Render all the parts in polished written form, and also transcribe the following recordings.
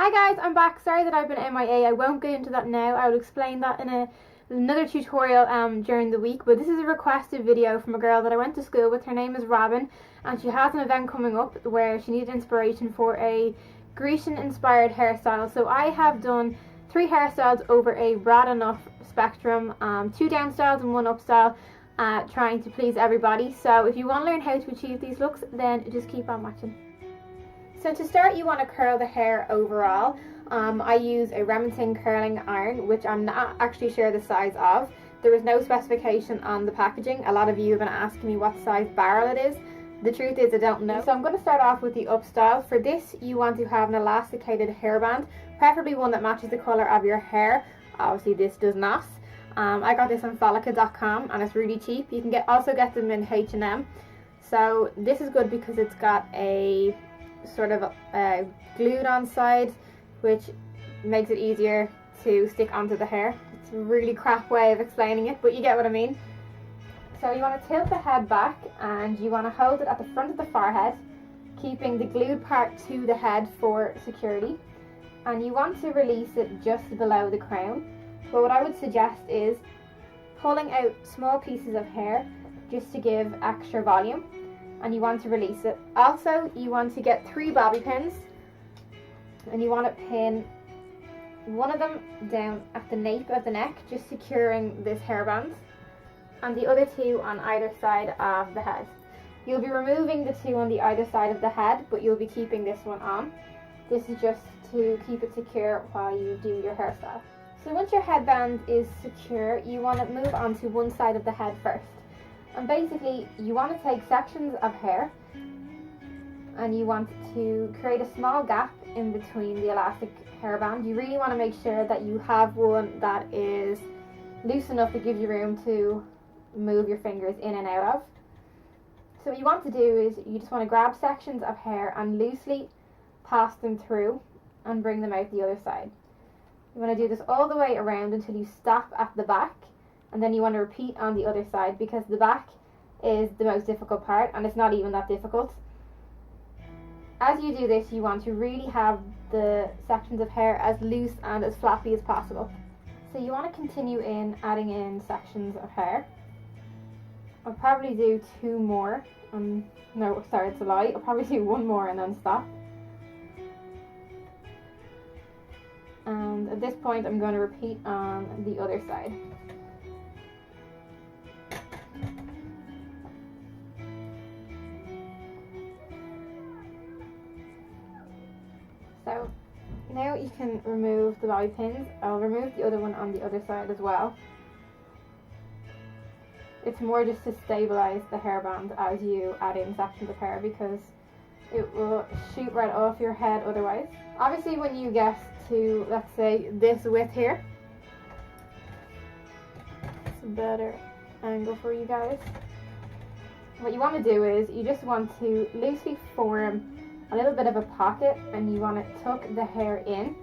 Hi guys, I'm back. Sorry that I've been MIA. I won't get into that now. I will explain that in another tutorial during the week. But this is a requested video from a girl that I went to school with. Her name is Robin, and she has an event coming up where she needed inspiration for a Grecian inspired hairstyle. So I have done 3 hairstyles over a broad enough spectrum, 2 down styles and 1 up style, trying to please everybody. So if you want to learn how to achieve these looks, then just keep on watching. So to start, you want to curl the hair overall. I use a Remington curling iron, which I'm not actually sure the size of. There is no specification on the packaging. A lot of you have been asking me what size barrel it is. The truth is I don't know. So I'm going to start off with the up style. For this, you want to have an elasticated hairband, preferably one that matches the colour of your hair. Obviously this does not. I got this on Folica.com and it's really cheap. You can also get them in H&M. So this is good because it's got a sort of glued on side, which makes it easier to stick onto the hair. It's a really crap way of explaining it, but you get what I mean. So you want to tilt the head back and you want to hold it at the front of the forehead, keeping the glued part to the head for security, and you want to release it just below the crown. But what I would suggest is pulling out small pieces of hair just to give extra volume, and you want to release it. Also, you want to get 3 bobby pins and you want to pin one of them down at the nape of the neck, just securing this hairband, and the other 2 on either side of the head. You'll be removing the 2 on the either side of the head, but you'll be keeping this one on. This is just to keep it secure while you do your hairstyle. So once your headband is secure, you want to move on to one side of the head first. And basically, you want to take sections of hair and you want to create a small gap in between the elastic hairband. You really want to make sure that you have one that is loose enough to give you room to move your fingers in and out of. So what you want to do is you just want to grab sections of hair and loosely pass them through and bring them out the other side. You want to do this all the way around until you stop at the back. And then you want to repeat on the other side, because the back is the most difficult part, and it's not even that difficult. As you do this, you want to really have the sections of hair as loose and as flappy as possible. So you want to continue adding in sections of hair. I'll probably do 2 more. No, sorry, it's a lie. I'll probably do 1 more and then stop. And at this point, I'm going to repeat on the other side. So now you can remove the bobby pins. I'll remove the other one on the other side as well. It's more just to stabilize the hairband as you add in sections of hair, because it will shoot right off your head otherwise. Obviously when you get to, let's say, this width here, it's a better angle for you guys. What you want to do is you just want to loosely form a little bit of a pocket, and you want to tuck the hair in.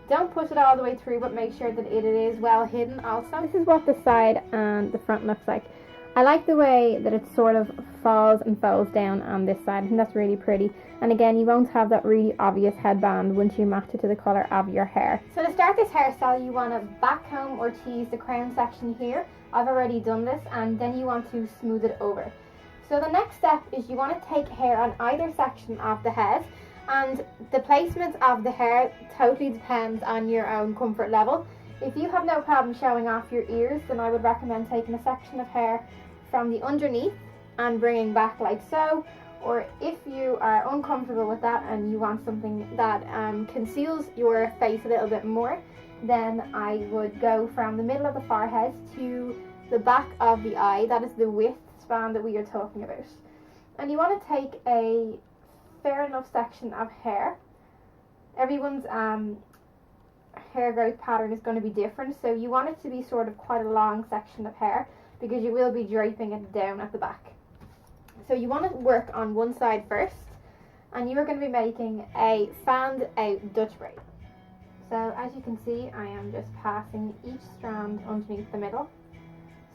Don't push it all the way through, but make sure that it is well hidden also. This is what the side and the front looks like. I like the way that it sort of falls and folds down on this side. I think that's really pretty. And again, you won't have that really obvious headband once you match it to the colour of your hair. So to start this hairstyle, you want to backcomb or tease the crown section here. I've already done this, and then you want to smooth it over. So the next step is you want to take hair on either section of the head, and the placement of the hair totally depends on your own comfort level. If you have no problem showing off your ears, then I would recommend taking a section of hair from the underneath and bringing back like so. Or if you are uncomfortable with that and you want something that conceals your face a little bit more, then I would go from the middle of the forehead to the back of the eye. That is the width span that we are talking about. And you want to take a fair enough section of hair. Everyone's hair growth pattern is going to be different, so you want it to be sort of quite a long section of hair, because you will be draping it down at the back. So you want to work on one side first, and you are going to be making a fanned out Dutch braid. So as you can see, I am just passing each strand underneath the middle.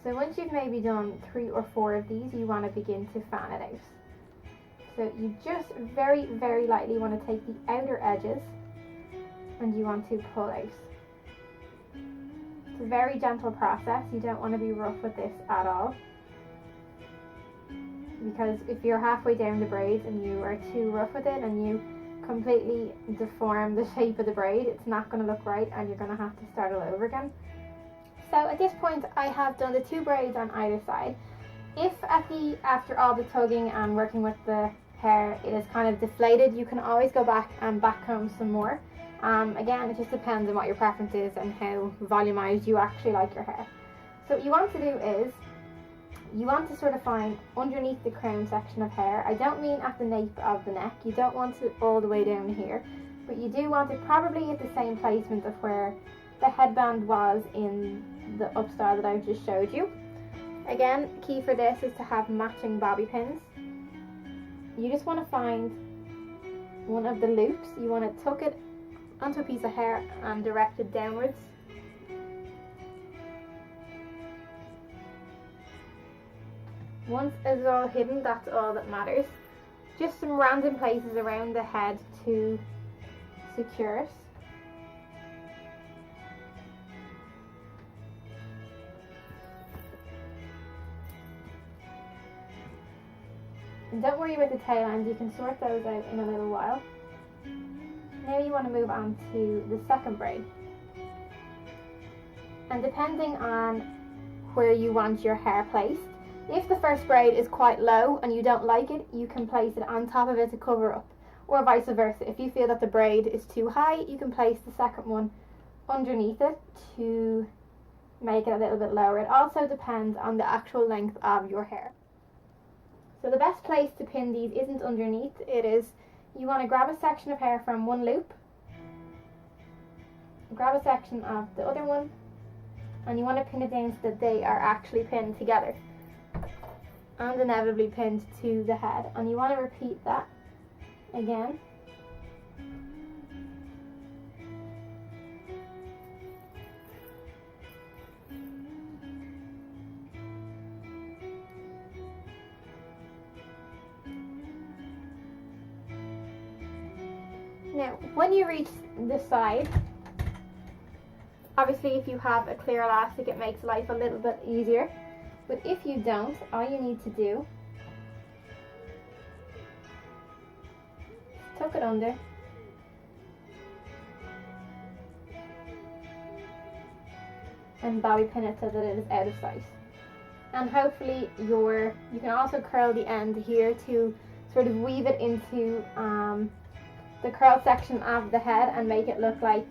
So once you've maybe done 3 or 4 of these, you want to begin to fan it out. So you just very, very lightly want to take the outer edges and you want to pull out. It's a very gentle process. You don't want to be rough with this at all, because if you're halfway down the braid and you are too rough with it and you completely deform the shape of the braid, it's not going to look right and you're going to have to start all over again. So at this point I have done the 2 braids on either side. If after all the tugging and working with the hair it is kind of deflated, you can always go back and back comb some more. Again, it just depends on what your preference is and how volumized you actually like your hair. So what you want to do is you want to sort of find underneath the crown section of hair. I don't mean at the nape of the neck, you don't want it all the way down here, but you do want it probably at the same placement of where the headband was in the up style that I've just showed you. Again, key for this is to have matching bobby pins. You just want to find one of the loops, you want to tuck it onto a piece of hair and direct it downwards. Once it's all hidden, that's all that matters. Just some random places around the head to secure it. And don't worry about the tail ends, you can sort those out in a little while. Now you want to move on to the second braid. And depending on where you want your hair placed, if the first braid is quite low and you don't like it, you can place it on top of it to cover up, or vice versa. If you feel that the braid is too high, you can place the second one underneath it to make it a little bit lower. It also depends on the actual length of your hair. So the best place to pin these isn't underneath, it is, you want to grab a section of hair from one loop, grab a section of the other one, and you want to pin it down so that they are actually pinned together and inevitably pinned to the head. And you want to repeat that again. Now, when you reach this side, obviously if you have a clear elastic it makes life a little bit easier. But if you don't, all you need to do is tuck it under and bobby pin it so that it is out of sight. And hopefully you can also curl the end here to sort of weave it into the curl section of the head and make it look like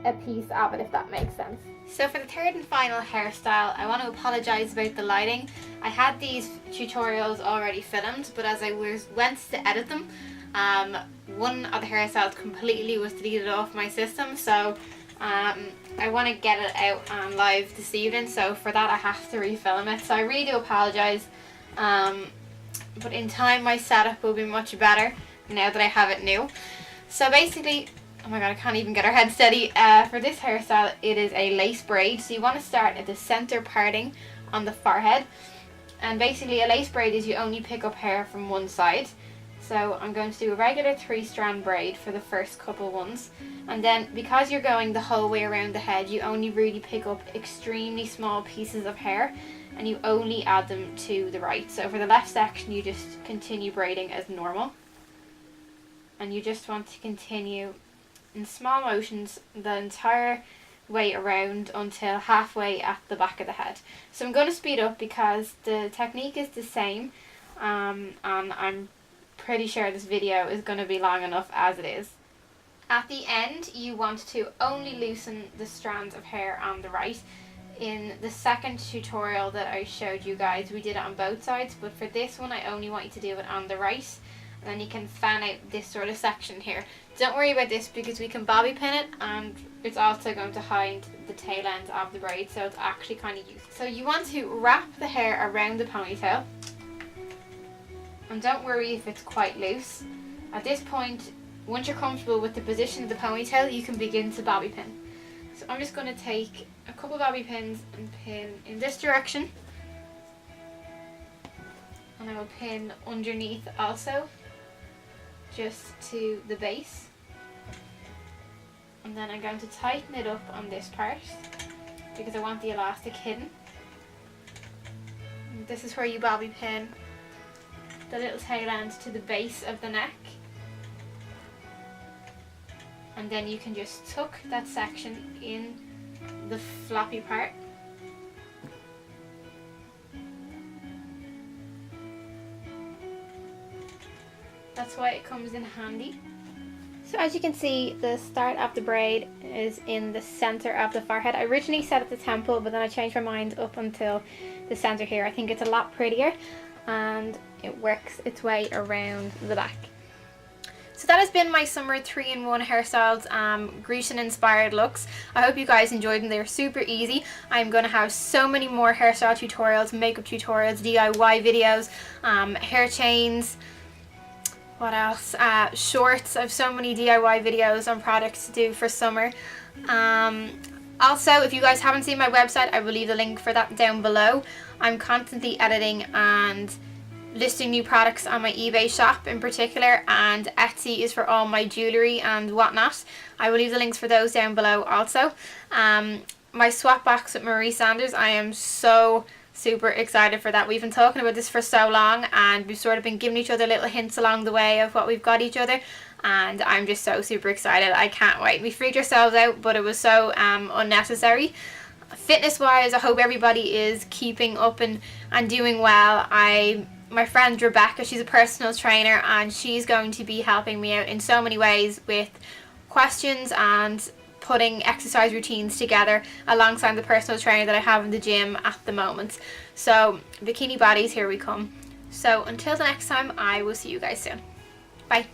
a piece of it, if that makes sense. So for the third and final hairstyle, I want to apologise about the lighting. I had these tutorials already filmed, but as I went to edit them, one of the hairstyles completely was deleted off my system, so I want to get it out on live this evening, so for that I have to refilm it. So I really do apologise, but in time my setup will be much better now that I have it new. So basically, oh my god, I can't even get our head steady. For this hairstyle, it is a lace braid. So you want to start at the center parting on the forehead. And basically a lace braid is you only pick up hair from one side. So I'm going to do a regular 3-strand braid for the first couple ones. And then because you're going the whole way around the head, you only really pick up extremely small pieces of hair and you only add them to the right. So for the left section, you just continue braiding as normal. And you just want to continue in small motions the entire way around until halfway at the back of the head. So I'm going to speed up because the technique is the same, and I'm pretty sure this video is going to be long enough as it is. At the end, you want to only loosen the strands of hair on the right. In the second tutorial that I showed you guys, we did it on both sides, but for this one I only want you to do it on the right. Then you can fan out this sort of section here. Don't worry about this because we can bobby pin it, and it's also going to hide the tail end of the braid, so it's actually kind of useful. So you want to wrap the hair around the ponytail, and don't worry if it's quite loose. At this point, once you're comfortable with the position of the ponytail, you can begin to bobby pin. So I'm just going to take a couple bobby pins and pin in this direction, and I will pin underneath also, just to the base, And then I'm going to tighten it up on this part because I want the elastic hidden. And this is where you bobby pin the little tail end to the base of the neck. And then you can just tuck that section in the floppy part. That's why it comes in handy. So as you can see, the start of the braid is in the center of the forehead. I originally set at the temple, but then I changed my mind up until the center here. I think it's a lot prettier and it works its way around the back. So that has been my summer 3-in-1 hairstyles, Grecian inspired looks. I hope you guys enjoyed them. They were super easy. I'm going to have so many more hairstyle tutorials, makeup tutorials, DIY videos, hair chains, what else, shorts. I have so many DIY videos on products to do for summer. Also, if you guys haven't seen my website, I will leave the link for that down below. I'm constantly editing and listing new products on my eBay shop in particular, and Etsy is for all my jewellery and whatnot. I will leave the links for those down below also. My swap box with Marie Sanders, I am so super excited for that. We've been talking about this for so long and we've sort of been giving each other little hints along the way of what we've got each other, and I'm just so super excited. I can't wait. We freaked ourselves out, but it was so unnecessary. Fitness wise, I hope everybody is keeping up and doing well. My friend Rebecca, she's a personal trainer and she's going to be helping me out in so many ways with questions and putting exercise routines together alongside the personal trainer that I have in the gym at the moment. So bikini bodies, here we come. So until the next time, I will see you guys soon. Bye.